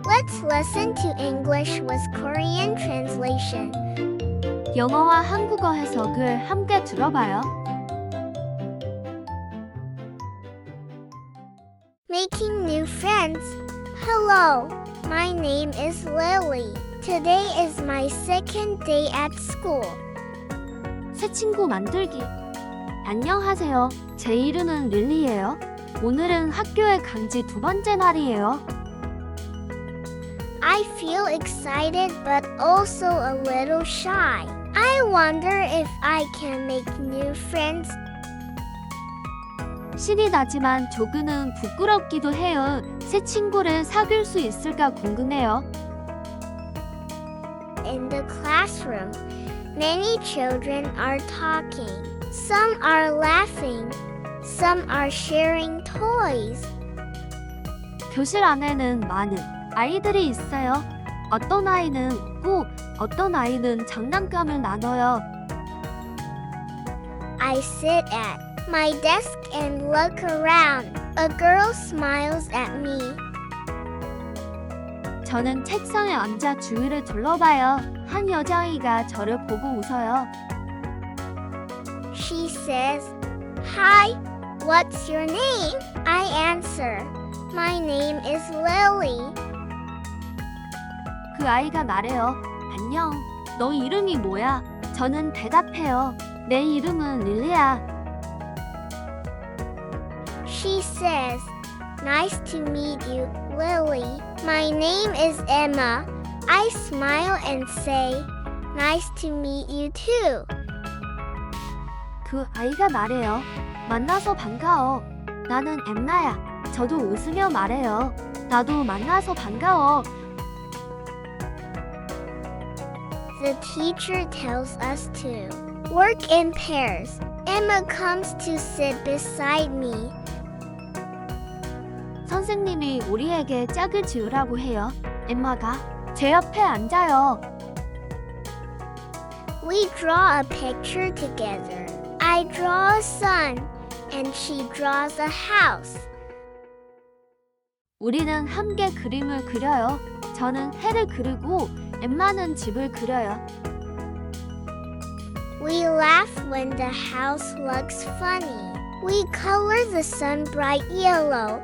Let's listen to English with Korean translation. 영어와 한국어 해석을 함께 들어봐요. Making new friends. Hello, my name is Lily. Today is my second day at school. 새 친구 만들기. 안녕하세요. 제 이름은 릴리예요. 오늘은 학교에 간 지 2번째 날이에요. I feel excited but also a little shy. I wonder if I can make new friends. 신이 나지만 조금은 부끄럽기도 해요. 새 친구를 사귈 수 있을까 궁금해요. In the classroom, many children are talking. Some are laughing. Some are sharing toys. 교실 안에는 많은 아이들이 있어요. 어떤 아이는 웃고 어떤 아이는 장난감을 나눠요. I sit at my desk and look around. A girl smiles at me. 저는 책상에 앉아 주위를 둘러봐요. 한 여자아이가 저를 보고 웃어요. She says, "Hi, what's your name?" I answer, "My name is Lily." 그 아이가 말해요. 안녕, 너 이름이 뭐야? 저는 대답해요. 내 이름은 릴리야. She says, "Nice to meet you, Lily. My name is Emma." I smile and say, "Nice to meet you too." 그 아이가 말해요. 만나서 반가워. 나는 엠마야. 저도 웃으며 말해요. 나도 만나서 반가워. The teacher tells us to work in pairs. Emma comes to sit beside me. 선생님이 우리에게 짝을 지으라고 해요. 엠마가 제 옆에 앉아요. We draw a picture together. I draw a sun, and she draws a house. 우리는 함께 그림을 그려요. 저는 해를 그리고 엠마는 집을 그려요. We laugh when the house looks funny. We color the sun bright yellow.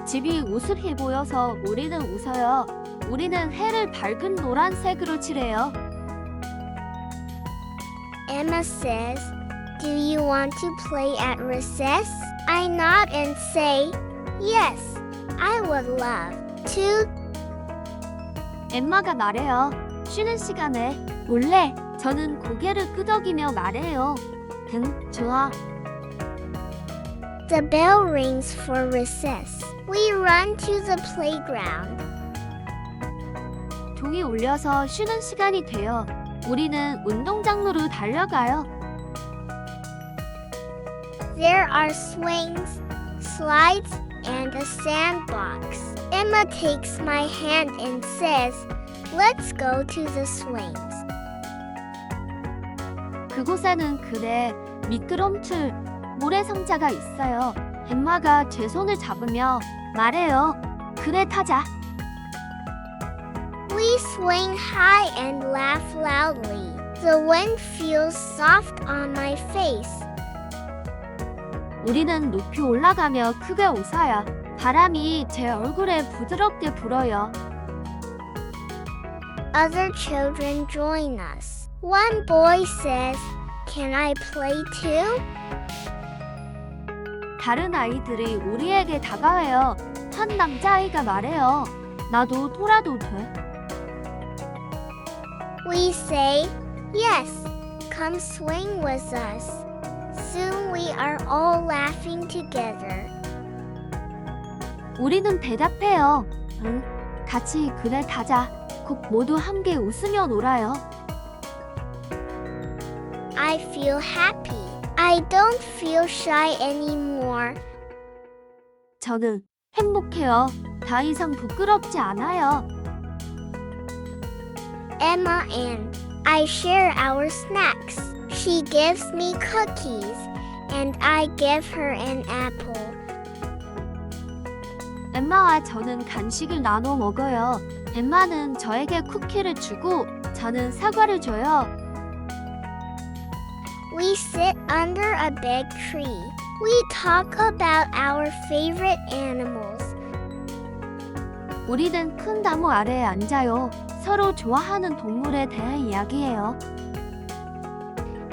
집이 우습게 보여서 우리는 웃어요. 우리는 해를 밝은 노란색으로 칠해요. Emma says, "Do you want to play at recess?" I nod and say, "Yes, I would love to." 엠마가 말해요. 쉬는 시간에 몰래 저는 고개를 끄덕이며 말해요. 응, 좋아. The bell rings for recess. We run to the playground. 종이 울려서 쉬는 시간이 돼요. 우리는 운동장으로 달려가요. There are swings, slides, and a sandbox. Emma takes my hand and says, "Let's go to the swings." 그곳에는 그네, 미끄럼틀, 모래상자가 있어요. 엠마가 제 손을 잡으며 말해요. 그네 타자. We swing high and laugh loudly. The wind feels soft on my face. 우리는 높이 올라가며 크게 웃어요. 바람이 제 얼굴에 부드럽게 불어요. Other children join us. One boy says, "Can I play too?" 다른 아이들이 우리에게 다가와요. 한 남자아이가 말해요. 나도 돌아도 돼? We say, "Yes, come swing with us." Soon we are all laughing together. 우리는 대답해요. 응, 같이 그네 타자. 곧 모두 함께 웃으며 놀아요. I feel happy. I don't feel shy anymore. 저는 행복해요. 더 이상 부끄럽지 않아요. Emma and I share our snacks. She gives me cookies, and I give her an apple. 엠마와 저는 간식을 나눠 먹어요. 엠마는 저에게 쿠키를 주고 저는 사과를 줘요. We sit under a big tree. We talk about our favorite animals. 우리는 큰 나무 아래에 앉아요. 서로 좋아하는 동물에 대해 이야기해요.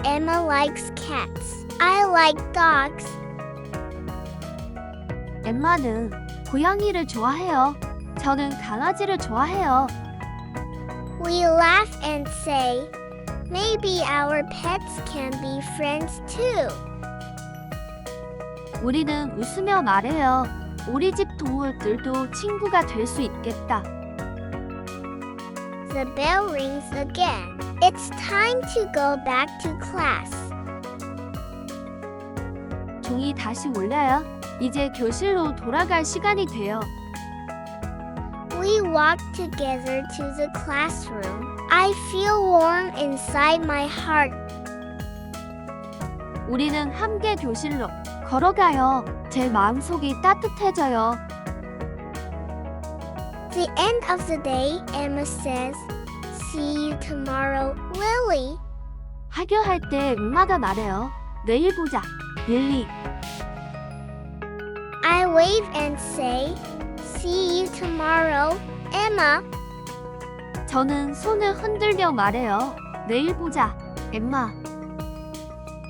Emma likes cats. I like dogs. 엠마는 고양이를 좋아해요. 저는 강아지를 좋아해요. We laugh and say, maybe our pets can be friends too. 우리는 웃으며 말해요. 우리 집 동물들도 친구가 될 수 있겠다. The bell rings again. It's time to go back to class. 종이 다시 울려요. 이제 교실로 돌아갈 시간이 돼요. We walk together to the classroom. I feel warm inside my heart. 우리는 함께 교실로 걸어가요. 제 마음속이 따뜻해져요. The end of the day, Emma says, see you tomorrow, Lily. 하교할 때 엠마가 말해요. 내일 보자, 릴리. I wave and say, see you tomorrow, Emma. 저는 손을 흔들며 말해요. 내일 보자, 엠마.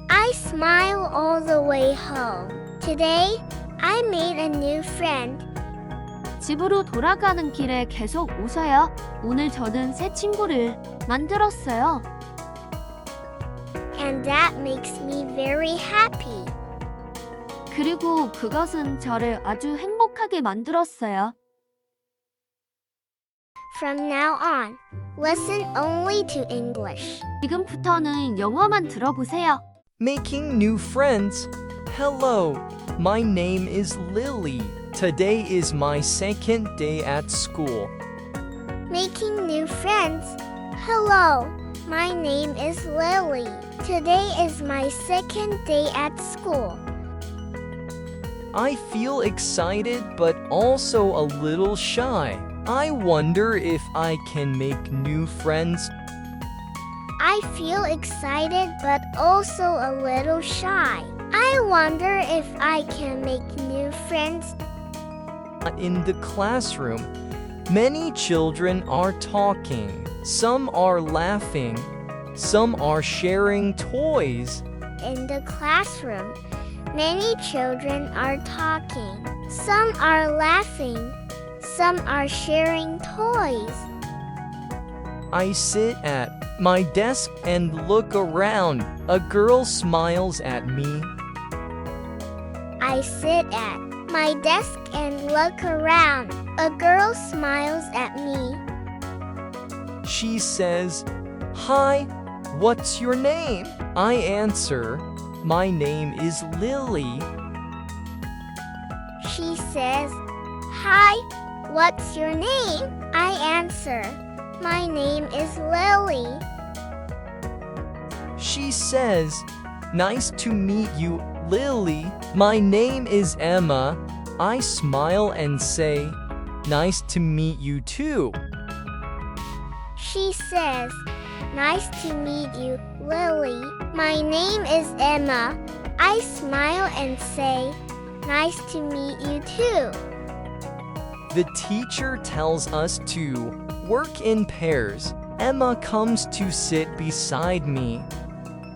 I smile all the way home. Today, I made a new friend. 집으로 돌아가는 길에 계속 웃어요. 오늘 저는 새 친구를 만들었어요. And that makes me very happy. 그리고 그것은 저를 아주 행복하게 만들었어요. From now on, listen only to English. 지금부터는 영어만 들어보세요. Making new friends. Hello, my name is Lily. Today is my second day at school. Making new friends. Hello, my name is Lily. Today is my second day at school. I feel excited but also a little shy. I wonder if I can make new friends. I feel excited but also a little shy. I wonder if I can make new friends. In the classroom, many children are talking. Some are laughing. Some are sharing toys. In the classroom, many children are talking. Some are laughing. Some are sharing toys. I sit at my desk and look around. A girl smiles at me. I sit at my desk and look around. A girl smiles at me. She says, "Hi, what's your name?" I answer, "My name is Lily." She says, "Hi, what's your name?" I answer, "My name is Lily." She says, "Nice to meet you, Lily. My name is Emma." I smile and say, "Nice to meet you too." She says, "Nice to meet you, Lily. My name is Emma." I smile and say, "Nice to meet you too." The teacher tells us to work in pairs. Emma comes to sit beside me.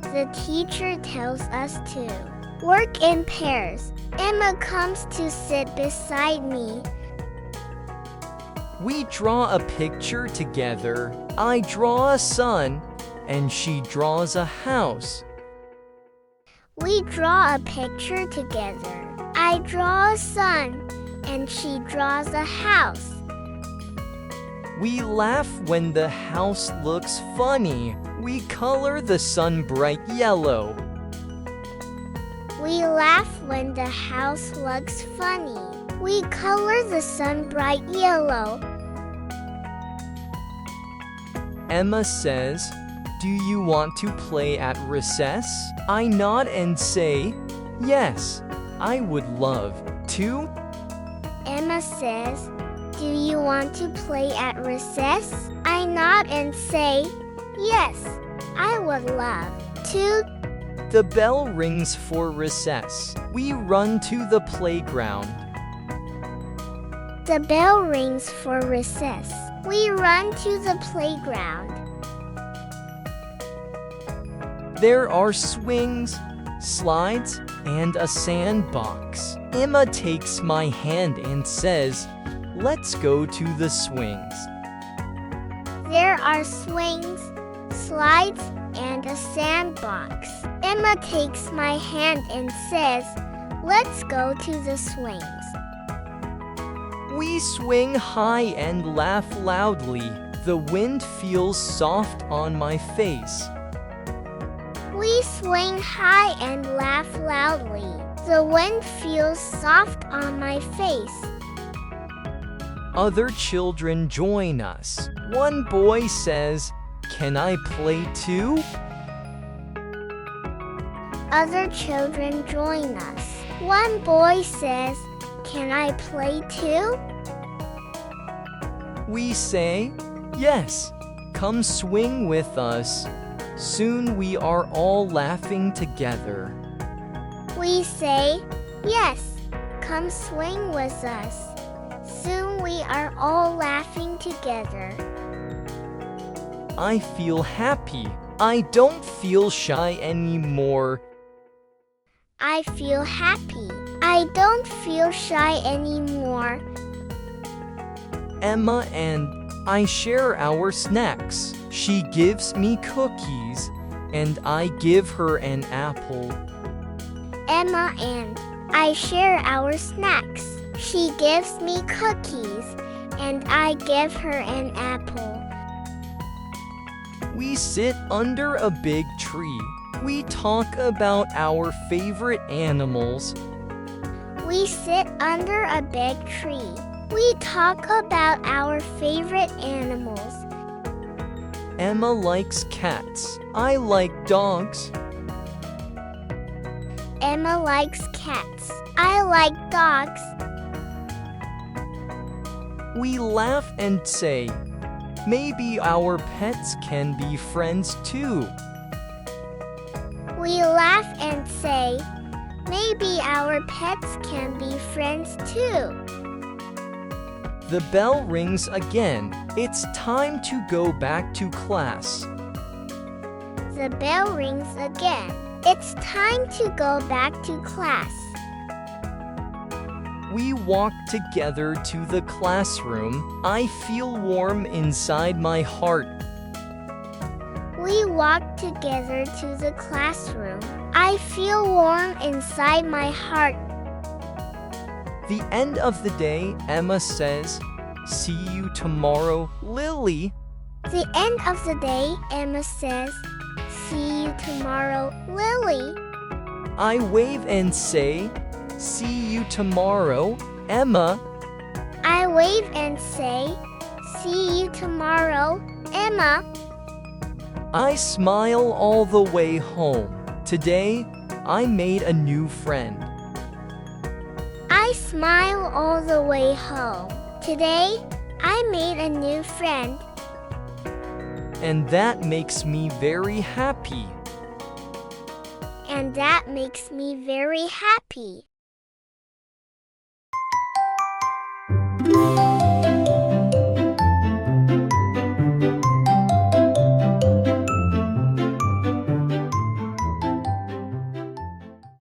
The teacher tells us to work in pairs. Emma comes to sit beside me. We draw a picture together. I draw a sun, and she draws a house. We draw a picture together. I draw a sun, and she draws a house. We laugh when the house looks funny. We color the sun bright yellow. We laugh when the house looks funny. We color the sun bright yellow. Emma says, Do you want to play at recess? I nod and say, yes, I would love to. Emma says, do you want to play at recess? I nod and say, yes, I would love to. The bell rings for recess. We run to the playground. The bell rings for recess. We run to the playground. There are swings, slides, and a sandbox. Emma takes my hand and says, let's go to the swings. There are swings, slides, and a sandbox. Emma takes my hand and says, let's go to the swings. We swing high and laugh loudly. The wind feels soft on my face. We swing high and laugh loudly. The wind feels soft on my face. Other children join us. One boy says, can I play too? Other children join us. One boy says, can I play too? We say, yes, come swing with us. Soon we are all laughing together. We say, yes, come swing with us. Soon we are all laughing together. I feel happy. I don't feel shy anymore. I feel happy. I don't feel shy anymore. Emma and I share our snacks. She gives me cookies, and I give her an apple. Emma and I share our snacks. She gives me cookies, and I give her an apple. We sit under a big tree. We talk about our favorite animals. We sit under a big tree. We talk about our favorite animals. Emma likes cats. I like dogs. Emma likes cats. I like dogs. We laugh and say, maybe our pets can be friends too. We laugh and say, maybe our pets can be friends too. The bell rings again. It's time to go back to class. The bell rings again. It's time to go back to class. We walk together to the classroom. I feel warm inside my heart. We walk together to the classroom. I feel warm inside my heart. The end of the day, Emma says, see you tomorrow, Lily. The end of the day, Emma says, see you tomorrow, Lily. I wave and say, see you tomorrow, Emma. I wave and say, see you tomorrow, Emma. I smile all the way home. Today, I made a new friend. I smile all the way home. Today, I made a new friend. And that makes me very happy. And that makes me very happy.